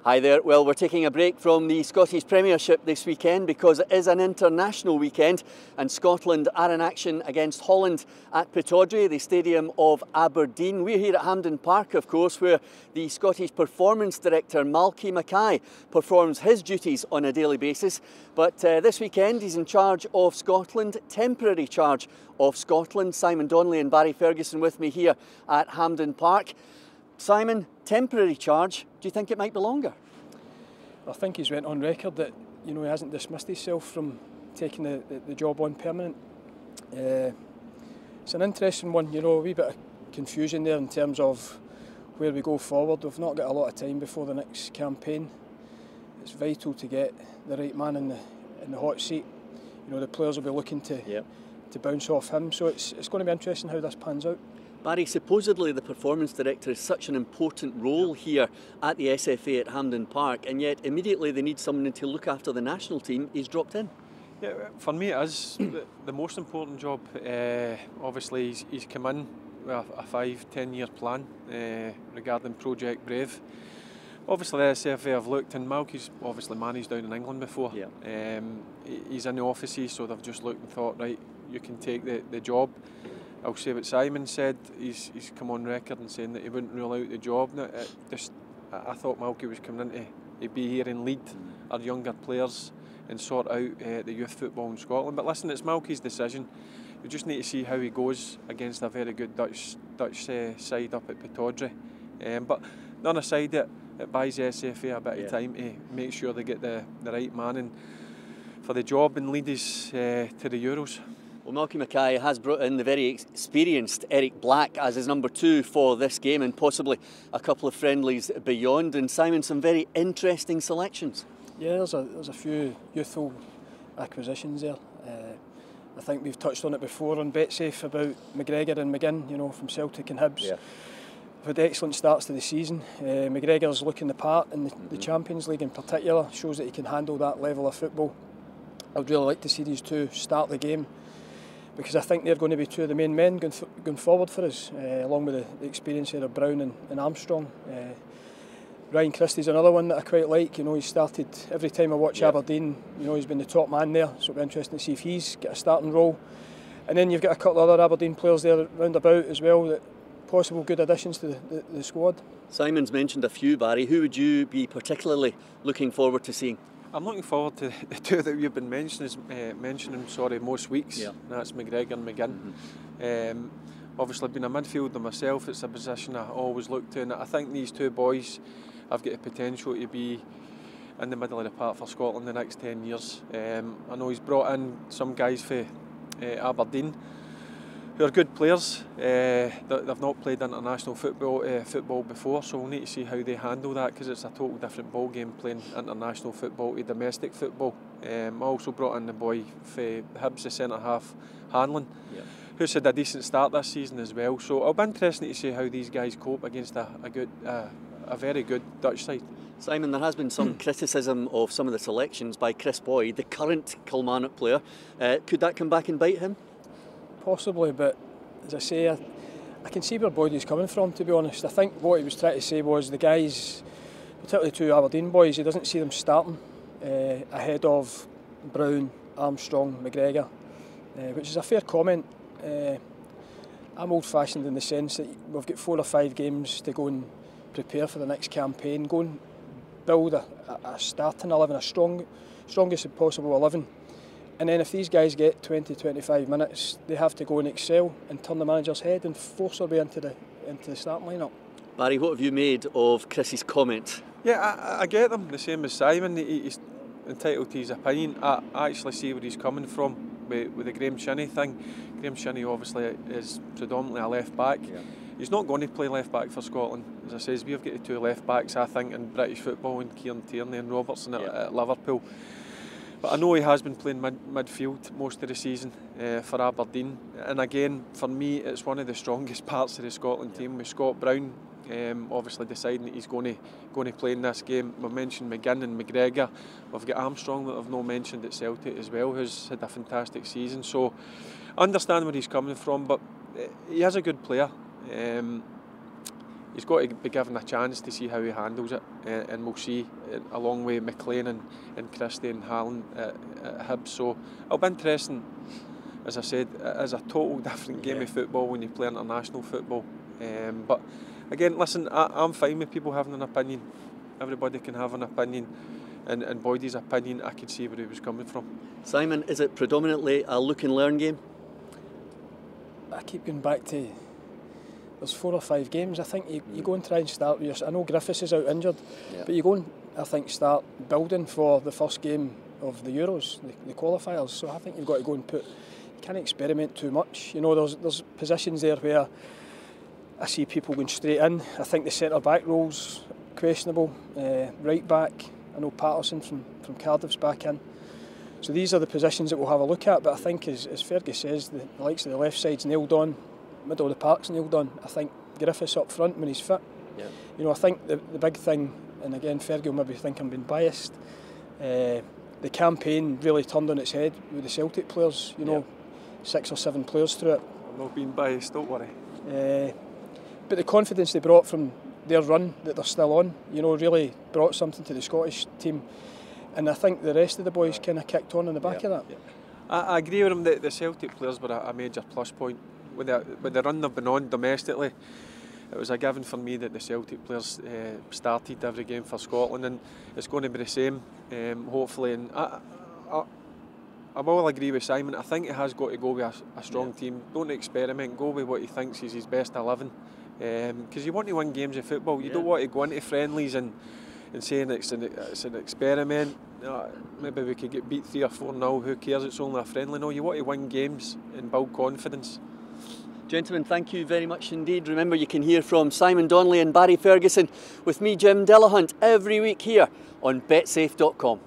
Hi there. Well, we're taking a break from the Scottish Premiership this weekend because it is an international weekend and Scotland are in action against Holland at Pittodrie, the stadium of Aberdeen. We're here at Hampden Park, of course, where the Scottish Performance Director Malky Mackay performs his duties on a daily basis. But this weekend he's in charge of Scotland, temporary charge of Scotland. Simon Donnelly and Barry Ferguson with me here at Hampden Park. Simon, temporary charge, do you think it might be longer? I think he's went on record that he hasn't dismissed himself from taking the job on permanent. It's an interesting one, a wee bit of confusion there in terms of where we go forward. We've not got a lot of time before the next campaign. It's vital to get the right man in the hot seat. The players will be looking to bounce off him, so it's going to be interesting how this pans out. Barry, supposedly the performance director is such an important role here at the SFA at Hampden Park, and yet immediately they need someone to look after the national team. He's dropped in. Yeah, for me it is the most important job. Obviously he's come in with a 5-10 year plan regarding Project Brave. Obviously the SFA have looked, and Malky's obviously managed down in England before. Yeah. He's in the offices, so they've just looked and thought, right, you can take the job. I'll say what Simon said. He's come on record and saying that he wouldn't rule out the job. Now, I thought Malky was coming in to be here and lead our younger players and sort out the youth football in Scotland. But listen, it's Malky's decision. We just need to see how he goes against a very good Dutch side up at Pittodrie. But none aside, it buys the SFA a bit of time to make sure they get the right man in for the job and lead us to the Euros. Well, Malky Mackay has brought in the very experienced Eric Black as his number 2 for this game, and possibly a couple of friendlies beyond. And Simon, some very interesting selections. Yeah, there's a few youthful acquisitions there. I think we've touched on it before on BetSafe about McGregor and McGinn, from Celtic and Hibs. Yeah. We've had excellent starts to the season. McGregor's looking the part in the Champions League in particular, shows that he can handle that level of football. I'd really like to see these two start the game, because I think they're going to be two of the main men going forward for us, along with the experience here of Brown and Armstrong. Ryan Christie's another one that I quite like. He started, every time I watch Aberdeen, he's been the top man there, so it'll be interesting to see if he's got a starting role. And then you've got a couple of other Aberdeen players there round about as well, that possible good additions to the squad. Simon's mentioned a few, Barry. Who would you be particularly looking forward to seeing? I'm looking forward to the two that you've been mentioning most weeks. Yeah. That's McGregor and McGinn. Obviously, being a midfielder myself, it's a position I always look to, and I think these two boys have got the potential to be in the middle of the park for Scotland the next 10 years. I know he's brought in some guys for Aberdeen who are good players. They've not played international football before, so we'll need to see how they handle that, because it's a total different ball game playing international football to domestic football. I also brought in the boy for Hibs, the centre half, Hanlon, who's had a decent start this season as well. So it'll be interesting to see how these guys cope against a very good Dutch side. Simon, there has been some criticism of some of the selections by Chris Boyd, the current Kilmarnock player. Could that come back and bite him? Possibly, but as I say, I can see where Boyd is coming from, to be honest. I think what he was trying to say was the guys, particularly two Aberdeen boys, he doesn't see them starting ahead of Brown, Armstrong, McGregor, which is a fair comment. I'm old-fashioned in the sense that we've got 4 or 5 games to go and prepare for the next campaign, go and build a starting 11, strongest possible 11. And then if these guys get 20-25 minutes, they have to go and excel and turn the manager's head and force their way into the starting lineup. Barry, what have you made of Chris's comment? Yeah, I get them, the same as Simon. He's entitled to his opinion. I actually see where he's coming from with the Graham Shinney thing. Graham Shinney obviously is predominantly a left back. Yeah. He's not going to play left back for Scotland. As I says, we've got the 2 left backs, I think, in British football, and Kieran Tierney and Robertson at Liverpool. But I know he has been playing midfield most of the season for Aberdeen. And again, for me, it's one of the strongest parts of the Scotland team, with Scott Brown obviously deciding that he's going to play in this game. We've mentioned McGinn and McGregor. We've got Armstrong that I've not mentioned at Celtic as well, who's had a fantastic season. So I understand where he's coming from, but he is a good player. he's got to be given a chance to see how he handles it, and we'll see, along with McLean and Christie and Haaland at Hibs. So it'll be interesting. As I said, it is a total different game of football when you play international football. But again, listen, I'm fine with people having an opinion. Everybody can have an opinion, and Boydie's opinion, I could see where he was coming from. Simon, is it predominantly a look and learn game? I keep going back to, there's 4 or 5 games. I think you go and try and start with your, I know Griffiths is out injured, but you go and, I think, start building for the first game of the Euros, the qualifiers. So I think you've got to go and put, you can't experiment too much. You know, there's positions there where I see people going straight in. I think the centre back role's questionable. Right back, I know Patterson from Cardiff's back in. So these are the positions that we'll have a look at. But I think, as Fergus says, the likes of the left side's nailed on, middle of the park's nailed on. I think Griffiths up front when he's fit. Yeah. You know, I think the big thing, and again, Fergus will maybe think I'm being biased. The campaign really turned on its head with the Celtic players. You know, 6 or 7 players through it. I'm not being biased, don't worry. But the confidence they brought from their run that they're still on, you know, really brought something to the Scottish team. And I think the rest of the boys kind of kicked on the back of that. Yeah. I agree with him that the Celtic players were a major plus point. With the run they've been on domestically, it was a given for me that the Celtic players started every game for Scotland, and it's going to be the same, hopefully. And I will agree with Simon. I think it has got to go with a strong team. Don't experiment, go with what he thinks is his best 11. Because you want to win games of football. You don't want to go into friendlies and saying it's an experiment. Maybe we could get beat 3 or 4-0, who cares, it's only a friendly. No, you want to win games and build confidence. Gentlemen, thank you very much indeed. Remember, you can hear from Simon Donnelly and Barry Ferguson with me, Jim Dillahunt, every week here on betsafe.com.